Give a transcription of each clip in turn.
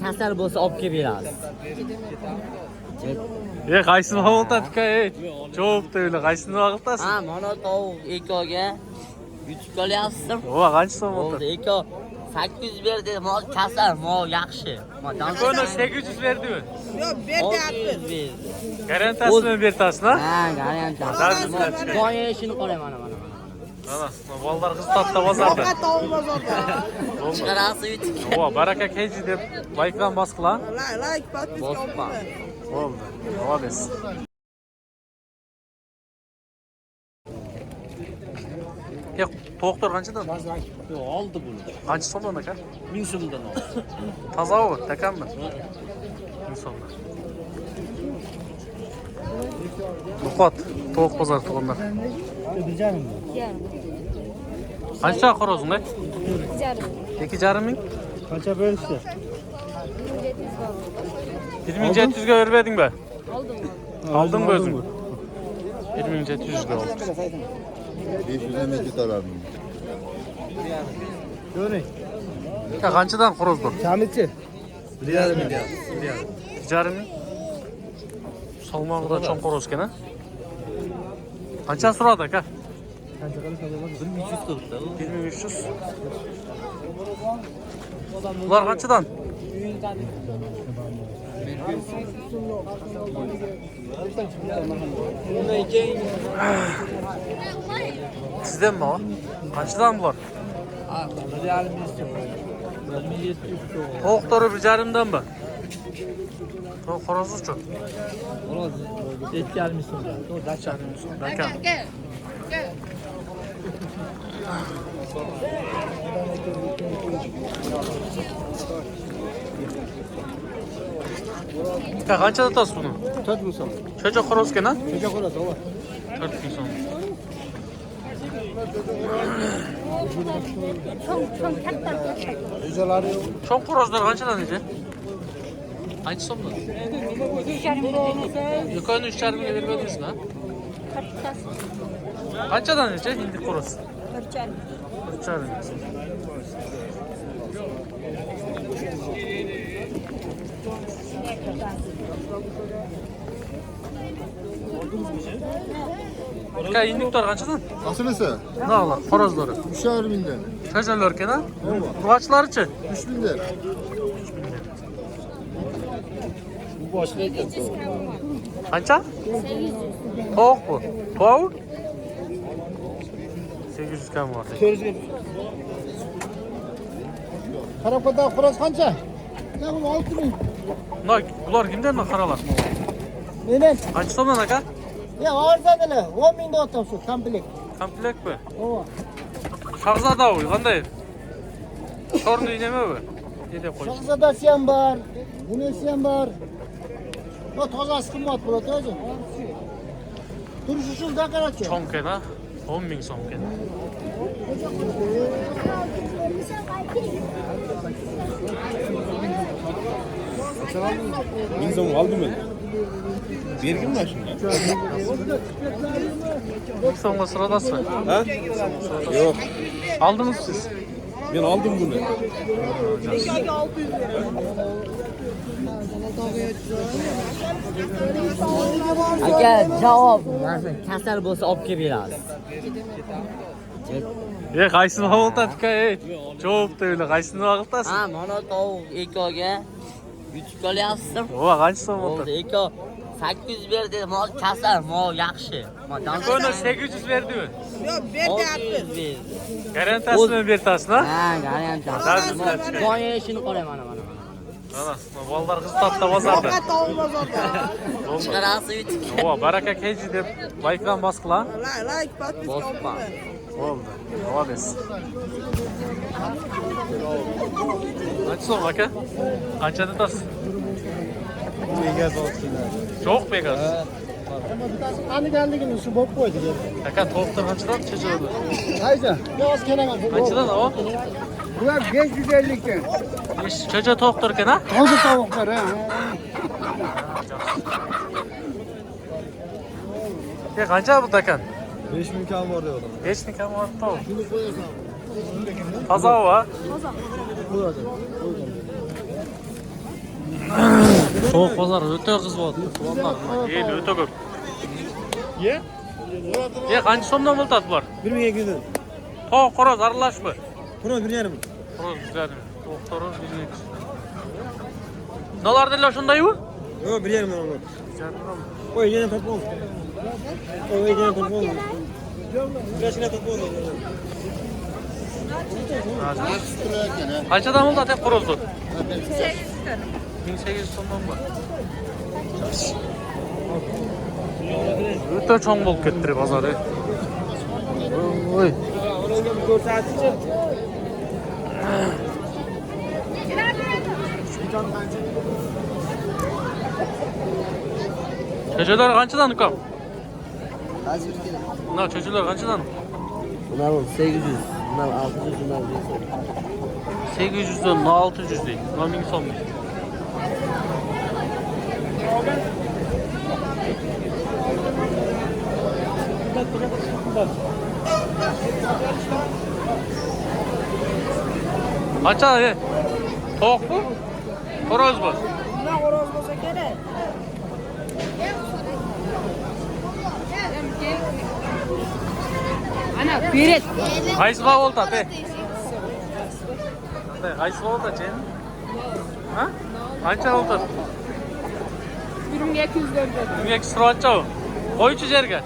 Kasal bo'lsa olib kelib berasiz. Qaysini olib aka, javob deyli, qaysini olibsiz? Ha, mana tovuq ekoga yutib qolyapsiz. Ova, qancha so'm oldi? Eko 800 berdi, mol kasal, mol yaxshi. Buni 800 berdimi? Yo'q, berdi. Garantasini bertasizmi? Ha, garantasi. Boya ishini qo'ray mana. Mana, bolalar qiz topda bozorda. Faqat tovuq bozorda. Chiqarasiz yutik. Ova, baraka keji deb laykan bos qilan. Like, podpiska. Bo'ldi. Молодец. To'xtor qanchadan? Oldi buni. Qancha so'mdan aka? 1000 so'mdan oldi. Tozavi, takanmi? 1000 so'mdan. Luqot, to'q bozor tuğunlar. Qancha qorozingda? 2,5 ming. Qancha berishdi? 2700 ga bermedingmi? Aldın mı özün? 2700 ga oldu. 552 tarafım. Görün. Qanchadan qoroz bu? Kamichi. 1,5 ming. 1,5 ming. Salmog'ida cho'ng qoroz ekan, ha? Qancha so'radi aka? Qancha qilsa bo'ladi? 1300 turibdi. 1300. Ular qanchadan? Sizdenmi o? Qanchadan bular? Tovuqlari 1,5 mi? Tovuq qorozi-chi? Xo'roz 2,5 so'm. Dakan. Dakan. Qancha tutasiz buni? 4,000 so'm. Cho'cha qoroz ekan, ha? Cho'cha xo'roz, ova. 4,000 so'm. Rejalari Cho'ng qorozlar qanchadan edi? Qancha so'mdan? 3,5 Yuqori 3,5 mingga bermadingizmi? Qanchadan edi hindi qoroz? 3,5 ming. Aka, indiklar qanchadan? Nasıl ise? Ne olar? Qorozlari. 3,5 minden. Cho'chalar ekan, ha? Urg'ochlari-chi? 3 minden. bu boshqa ekan. Qancha? Tovuq bu. Tovuq? 800 kam bor. Ko'rizga. Qarab qo'yda xo'roz qancha? Ya bu 6,000. Bular kimdan qaralar? Menen. Qancha so'mdan aka? Ya arzadilar. 10 mingdan o'tdim shu komplekt. Komplektmi? Ova. Shahzoda u, qanday? Chorniy nima bu? Ne deb qo'yish? Shahzodasi ham bor, bunisi ham bor. Bu tozasi qimmat bo'ladi o'zi. Turishi shunday qarachi. Cho'ng ekan, ha? 10 ming so'm ekan. Ming so'm oldim ben. Berginmi shunga? 2 so'mga so'radasizmi? Ha? Yo'q. Aldınız siz. Men oldim buni. Aka, javob. Kasal bo'lsa olib kelib berasiz. Qaysini olib aka, javob deyli, qaysini olibsiz? Ha, mana tovuq ekoga yutib qolyapsiz. Ova, qancha so'm oldi? Eko 800 berdi, mol kasal, mol yaxshi. Buni 800 berdimi? Yo'q, berdi. Garantasini bertasizmi? Ha, garantasi. Boya ishini qo'ray mana. Mana, bolalar qiz topda bozorda. Faqat tovuq bozorda. Chiqarasiz yutik. Ova, baraka keji deb laykan bos qilan. Like, podpiska. Bo'ldi. Молодец. Qancha so'm aka? Qancha tutasiz? Begaz olsinlar. Yo'q, begaz. Aniganligini shu bo'lib qo'ydi. Aka, tovuqdan qanchadan cho'chadi? Qayda? Yo'q, kelaman. Qanchadan o? Bular 550 ekan. Cho'cha tovuqdir ekan, ha? Toza tovuqlar, ha. Qancha bu dakan? 5000 kam bor dedi. 5000 kam bor tovuq. Toza va? Toza. Soğuk pazar öte kız oldu. Soğanlar değil öte köp. Ye? Qancha so'mdan bo'ladi bular? 1200. Tovuq qoroz aralashmi? Buni 1.5. Qoroz güzel. Tovuq qoroz 1.2. Nalardilar shundaymi? Yo'q, 1.5 million. Qo'y, yana topib ol. Qo'y, yana topib ol. Birashina topib ol. Qanchadan bo'ldi tek qorozni? 1800 so'mdan bor. O'ta cho'ng bo'lib ketdi bozor. Oy. Ko'rsatchi. Cho'chalar qanchadan ukam? Bunlar cho'chalar qanchadan? Bunlar 800, bunlar 600, bunlar 800 dan 600 deydi. Bunlar 1000 so'm. Qancha? Tovuq bu? Xoroz bu? Bundan horoz bo'lsa kerak. Ana, beret. Qaysi va bo'ldi? Qaysi bo'ldi, chen? Ha? Qancha bo'ldi? 1200 berdi. 1200 qancha u? Qo'ychi yerga.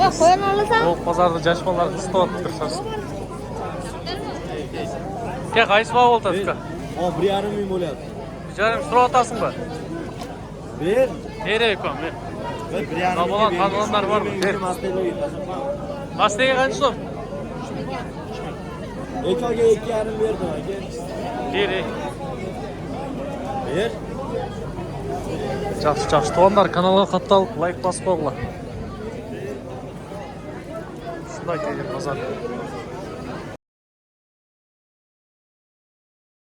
Yo'q, qo'yini olasan. So'q bozorda jashmalar istab turibsiz. Qaysi va bo'ldi? Hop, 1.5 ming bo'lyapti. Bijarim so'rab otasingmi? Ber. Beraykom. 1.5 Nabolat qadronlar bormi? Mastega qancha so'm? Ekoga 2.5 berdim aka. Beri. Ber. Жақсы, туғандар каналға қаталып, лайк басып қойыңдар. Шындай келген базар.